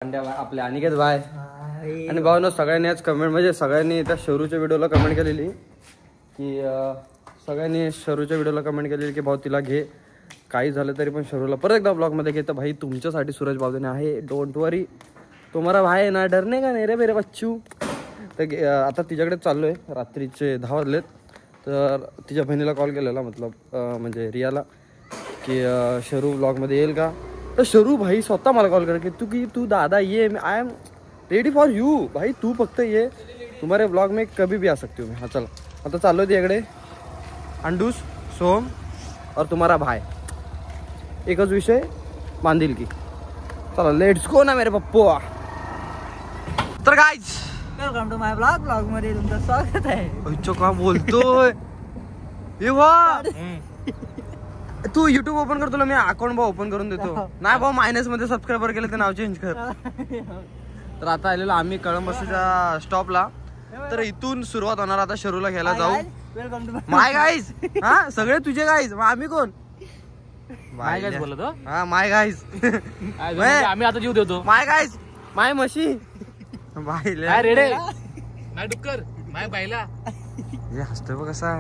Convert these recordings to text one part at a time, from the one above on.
आपले अनिकेत भाई आणि भावनो सगळ्यांनी आज कमेंट म्हणजे सगळ्यांनी त्या शरूच्या व्हिडिओला कमेंट केलेली की सगळ्यांनी शरूच्या व्हिडिओला कमेंट केलेली की भाऊ तिला घे, काही झालं तरी पण शरूला परत एकदा ब्लॉगमध्ये घे. तर भाई तुमच्यासाठी सूरज भाऊने आहे, डोंट वरी, तुम्हाला भाई आहे ना, डरने का नाही रे मेरे बच्चू. तर आता तिच्याकडे चाललो आहे, रात्रीचे 10 वाजलेत. तर तिच्या बहिणीला कॉल केलेला मतलब म्हणजे रियाला की शरू ब्लॉगमध्ये येईल का. तर शरू भाई स्वतः मला कॉल करा की तू दादा ये, I am ready for you भाई, तू फक्त ये, तुम्हारे ब्लॉग में कभी भी आ सकती हूँ मैं. हाँ चला आता चाललो तिकडे. अंडूस, सोम और तुम्हारा भाई, एकच विषय बांधील की. चला लेट्स गो ना मेरे पप्पू. तर guys welcome to my blog मध्ये तुमचं स्वागत आहे. अच्छा का बोलतोय हे वा. तू युट्यूब ओपन कर, तुला मी अकाउंट भाऊ ओपन करून देतो. नाही भाऊ मायनस मध्ये सबस्क्रायबर केले ते नाव चेंज कर. तर आता आलेलो आम्ही कळंबसच्या स्टॉपला. तर इथून सुरुवात होणार आता शरूला घ्यायला जाऊ. वेलकम टू माय गाईज, हा सगळे तुझे गाईज, मग आम्ही कोण माय गाईज बोलत हो? हा माय गाईज. आम्ही आता जीव देतो. माय गाईज, माय म्हशी, माय रेडे, माय डुक्कर, माय बायला. हे हसतोय बघ कसा.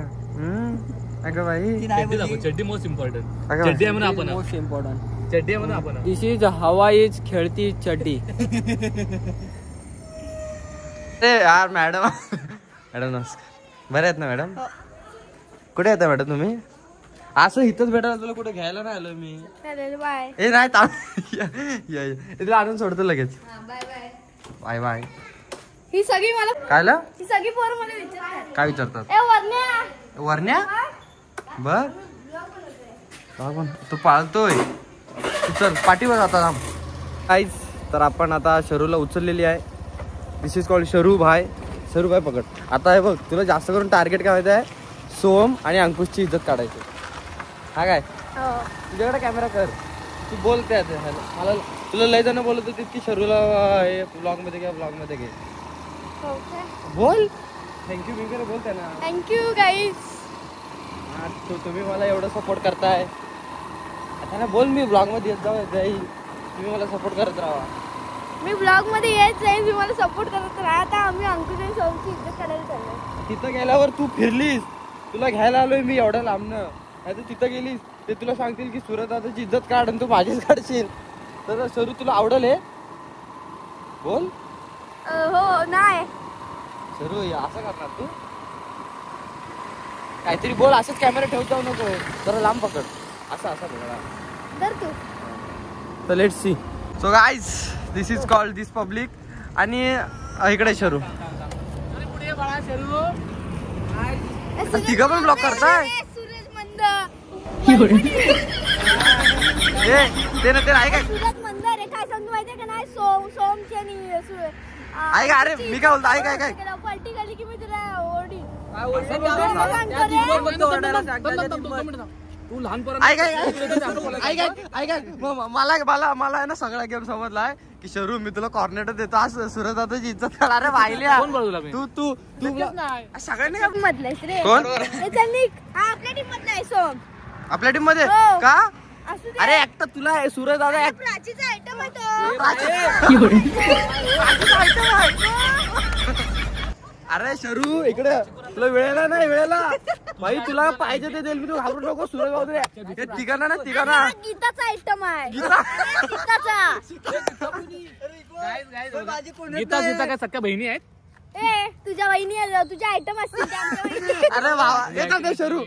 अगं बाई चड्डी मोस्ट इम्पॉर्टंट. चड्डी आहे म्हणून आपण, मोस्ट इम्पॉर्टंट चड्डी आहे म्हणून आपण. दिस इज हवा इज खेळती चड्डी. ए यार मॅडम, मॅडम नमस्कार. बरे आहेत ना मॅडम? कुठे येता मॅडम तुम्ही? असं इथंच भेटायला तुला कुठे घ्यायला नाही आलो मी. ए नाही तुला आणून सोडतो लगेच. Bye bye. ही सगळी मला कायला ही सगळी पोरं मला विचारतात. काय विचारतात? ए वरण्या, वरण्या बर पण तू पाळतोय. तू चल पाठीवर आता काहीच. तर आपण आता शरूला उचललेली आहे. दिस इज कॉल्ड शरू भाई. शरू भाई पकड. आता हे बघ, तुला जास्त करून टार्गेट काय माहिती आहे? सोम आणि अंकुशची इज्जत काढायची. हा काय तुझ्याकडे कॅमेरा कर, तू बोलते मला. तुला लय जण बोलत होती की शरूला हे ब्लॉग मध्ये घे, ब्लॉग मध्ये घे. बोल थँक्यू बिंकर बोलते ना. Thank you guys. तुम्ही मला एवढं सपोर्ट करताय आता ना, बोल मी ब्लॉग मध्ये येत जाईल, तुम्ही मला सपोर्ट करत राहा. मी ब्लॉग मध्ये येत जाईन, मी मला सपोर्ट करत राहा. आता आम्ही अंकुश आणि सोमची इज्जत करायला चाललोय. तिथं गेल्यावर तू फिरलीस, तुला घ्यायला आलोय मी एवढ्या लांबनं. नाही तर तिथं गेलीस ते तुला सांगतील की सूरज दादाची इज्जत काढ आणि तू माझीच काढशील. तर सरू तुला आवडेल हे? बोल. हो नाही सरू असं करणार तू? काहीतरी बोल, असंच कॅमेरा ठेवत जाऊ नको, जरा लांब पकड. असं असं बघा तर तू. तर let's see. So guys this is called this public. आणि इकडे शरू तिघं पण ब्लॉक करताय. सूरज मंद ते ना ते आहे काय? सूरज मंद रे, काय सांगू माहितीये का नाही? सोमची आणि ऐक अरे मी काय बोलतो, ऐक ऐक ऐक. पलटी झाली की मी तुला ओरडी. तू लहानपण मला आहे ना सगळा गेम समजलाय की शरू मी तुला कॉर्नेटर देतो, असं सूरज दादाची इज्जत करा. अरे वाहिल्या तू तू तू सगळ्यांनी मधलायस रे. कोण? आपल्या टीम मधला आहे सोम. आपल्या टीम मध्ये हो. का? असू दे. अरे ऍक्टर तुला आहे सूरज दादा. प्राचीचा आयटम आहे अरे शरू इकडे, तुला वेळेला नाही, वेळेला भाई तुला पाहिजे ते देईल मी, तू घाबरू नको. सूरज बाबू हे तिघांना ना, तिघांना गीताचा आयटम आहे. गीताचा. गीता सीता काय सख्या बहिणी आहेत? ए तुझ्या वहिनी तुझ्या आयटम असतील त्या आमच्या वहिनी. अरे बाबा येतात ते शरू.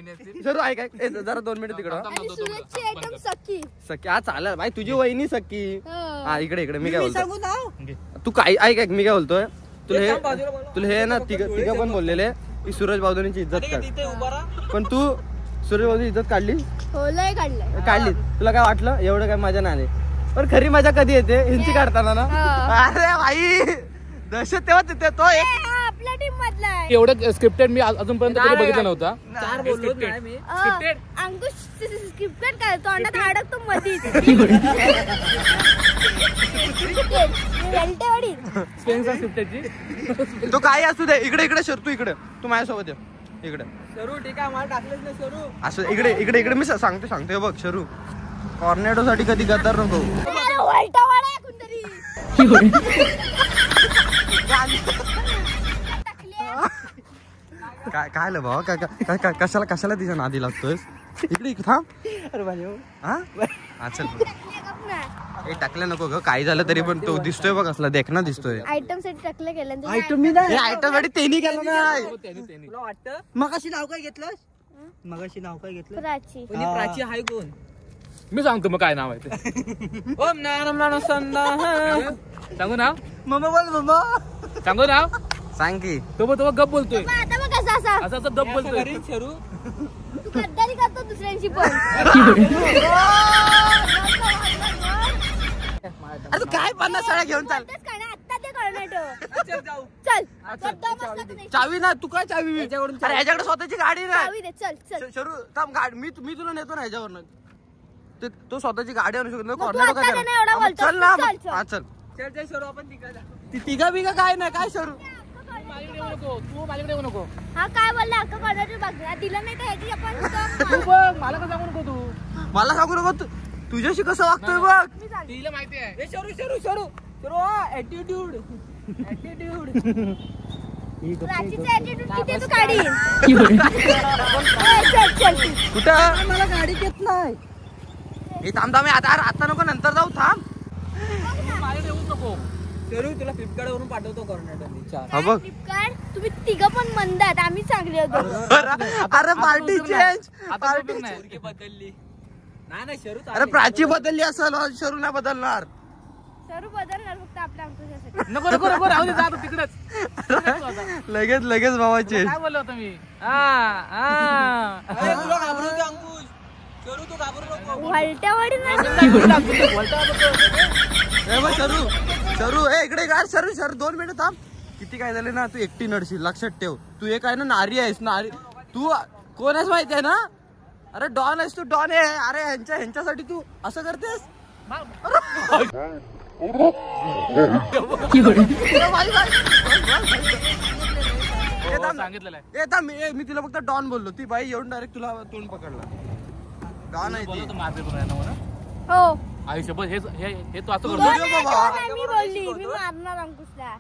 शरू ऐक ऐक जरा 2 मिनिट तिकडं. आणि सूरजची आयटम सखी. सखी हा चालेल भाई, तुझी वहिनी सखी. हो. हा इकडे इकडे मी काय बोलतो, तू काय ऐक ऐक मी काय बोलतोय. तुला हे ना तिघं पण बोललेले की सूरज बावधनीची इज्जत काढ, पण तू सूरज बावधनी इज्जत काढली? हो लय काढली. तुला काय वाटलं एवढं काय मजा नाही? पण खरी मजा कधी येते हिंची काढताना ना. अरे भाई दहशत तेव्हा तिथे तो एक आपल्या टीम मधला आहे. एवढं स्क्रिप्टेड मी अजूनपर्यंत कधी बघितलं नव्हता. अंकुश स्क्रिप्टेड काय तोंडात अडकतो मधीच. तो काय असू दे. इकडे इकडे शरू, तू इकडे, तू माझ्यासोबत ये इकडे. शरू ठीक आहे, मला टाकलेच नाही शरू. असं इकडे इकडे इकडे मी सांगतो बघ शरू, कॉर्नेडो साठी कधी गद्दार नको. वलटावाडा आहे कोणतरी. काय आलं भावा कशाला कशाला तिच्या नादी लागतोय इकडे थांब. अरे भाई हा चल हे टाकलं नको ग काही झालं तरी पण तो दिसतोय बघ असला देखना दिसतोय. आयटम साठी टाकलं गेलं आयटम मी नाही. आयटम साठी त्यांनी केलं नाही. तुला वाटतं मगाशी नाव काय घेतलं? मगाशी नाव काय घेतलं? प्राची. प्राची हाय कोण? मी सांगतो मग काय नाव आहे ते. ओम नारायण संदा. सांगू नाव? मम्मा बोल मम्मा. सांगू नाव? सांग की. तो गप बोलतोय. आता मग कसं असं असं गप बोलतोय. शरू तू गद्दारी करतो दुसऱ्यांशी पण. अरे तू काय 50 साड्या घेऊन चाल. आता ते कर्नाटक. चल जाऊ. चल चावी चावी ना तू काय चावी अरे ह्याच्याकडे स्वतःची गाडी नाही. दे. चल चल. शरू थांब गाडी मी तुला नेतो ना ह्याच्यावरनं. तो स्वतःची गाडी आणू शकतो तू कर्नाटक आता नाही एवढा बोलतो. चल ना. चल, चल. हा चल चल चल शरू आपण तिकडे जा. तिघा बिघा काय नाही काय शरू. तू माझ्याकडे येऊ नको. हा काय बोलला अक्का कर्नाटक बघा दिलं नाही तर ह्याची आपण तू बघ मला का सांगू नको तू. मला सांगू नको तुझ्याशी कसं वागतोय बघ. तिला माहिती आहे. ए शरू शरू शरू शरू ऍटिट्यूड ऍटिट्यूड. प्राचीचा ऍटिट्यूड किती तू काढी. चल चल कुठं मला गाडी घेत नाही. हे थांब आता नको नंतर जाऊ थांब. माझ्याकडे येऊ नको. शरू तुला फ्लिपकार्ट वरून पाठवतो कर्नाटक. हा बघ फ्लिपकार्ट तुम्ही तिघं पण मंद आहात आम्ही चांगले होतो. अरे पार्टी चेंज. आता उपयोग नाही. बदलली नाही शरू. अरे प्राची बदलली असेल शरू नाही बदलणार. शरू बदलणार फक्त आपल्या अंकुशासाठी. नको नको नको राहू दे जा तू तिकडेच. लगेच भावाचे काय बोललो होतो मी? अरे तुला घाबरू नको अंकुश. शरू तू घाबरू नको. वलट्यावाडी नाही. शरू इकडे काय शरू 2 मिनिटं थांब. किती काय झाले ना तू एकटी नडशील लक्षात ठेव. तू एक आहे ना नारी आहेस नारी. तू कोण आहेस माहिती आहे ना. अरे डॉन आहेस तू डॉन आहे. अरे ह्यांच्यासाठी तू असं करतेस. सांगितलेलं आहे. मी तिला फक्त डॉन बोललो. ती बाई येऊन डायरेक्ट तुला तोंड पकडला. डॉन आहे ती. बोलतो माझे पण आहे ना म्हणून. हो आयुष्यभर हे तू असं दोन करतो. आठवड्यात नाही मी बोलली मी मारणार अंकुशला.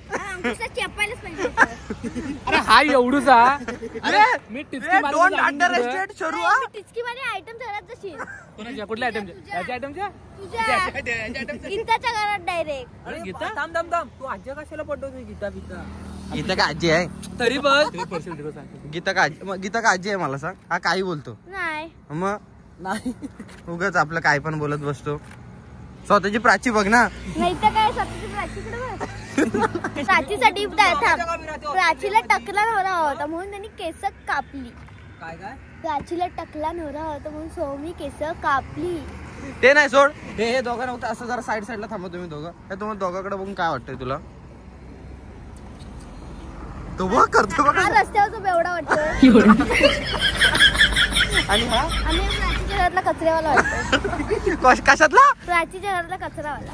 अंकुशला चेपायलाच पाहिजे. अरे हा एवढूचा. अरे मी टिचकी मारली डोंट तुझ्या अंडरएस्टिमेट शरू. टिचकी मध्ये आयटम ठरत जशी कोणाच्या कुठल्या आयटमच्या? याच्या आयटमच्या? तुझ्या गीताच्या घरात डायरेक्ट. अरे गीता थांब थांब थांब. तू आज्या कशाला पटवतोय गीता गीता. गीता का आजी आहे. तरी बघ गीता का आजी आहे मला सांग. हा काही बोलतो नाही मग नाही. उगाच आपलं काय पण बोलत बसतो. स्वतःची प्राची बघ ना. नाही तर काय स्वतःची प्राचीकडे बघ. प्राचीसाठी प्राचीला टकला नवरा होता म्हणून त्यांनी केस कापली. काय काय प्राचीला टकला नवरा होता म्हणून सौमी केस कापली. ते नाही सोड. हे दोघं नव्हतं असं जरा साईडला थांबा तुम्ही दोघं. हे तुम्हाला दोघांकडे बघून काय वाटतंय तुला. तो बघ करतो बघ. हा रस्त्यावरचा बेवडा वाटतोय आणि हा आणि प्राचीच्या घरातला कचऱ्यावाला वाटतोय. कशातला प्राचीच्या घरातला कचरावाला.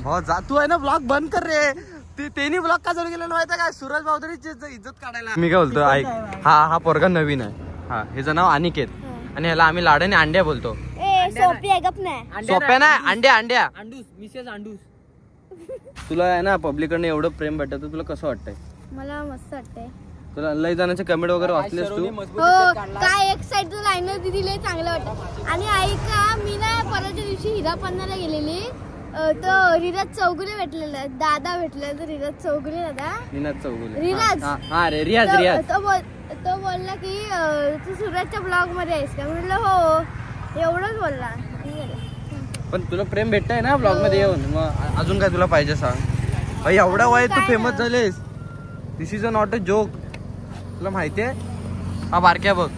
भाऊ जा तू आहे ना ब्लॉग बंद कर रे. त्यांनी ब्लॉग का चालू केलेला माहिती काय. सूरज भाऊदरीची इज्जत काढायला. मी काय बोलतो ऐक. हा पोरगा नवीन आहे. हा ह्याचं नाव अनिकेत आणि ह्याला आम्ही लाडाने अंड्या बोलतो. ए सोपी आहे गप नाही. सोप्या नाही अंड्या. अंडूस मिसेस अंडूस. तुला आहे ना पब्लिककडनं एवढं प्रेम भेटत तुला कसं वाटतंय. मला मस्त वाटतंय. तुला लई जणांचे कमेंट वगैरे वाचलेस तू. हो काय एक साइड लाईनर दिली चांगलं वाटतं. आणि ऐका मी ना परवाच्या दिवशी हिरापन्नाला गेलेली. तो रिराज चौगुले भेटलेला दादा भेटलेला. तर रिराज चौगुले दादा रिराज हा रे रियाज तो बोलला की तू सूरजच्या ब्लॉग मध्ये आहेस का. म्हटलं हो एवढंच बोलला. पण तुला प्रेम भेटतंय ना ब्लॉग मध्ये येऊन. मग अजून काय तुला पाहिजे सांग. भाई एवढा वय तू फेमस झालेस. This is a not a joke. तुला माहितीये हा बारक्या बघ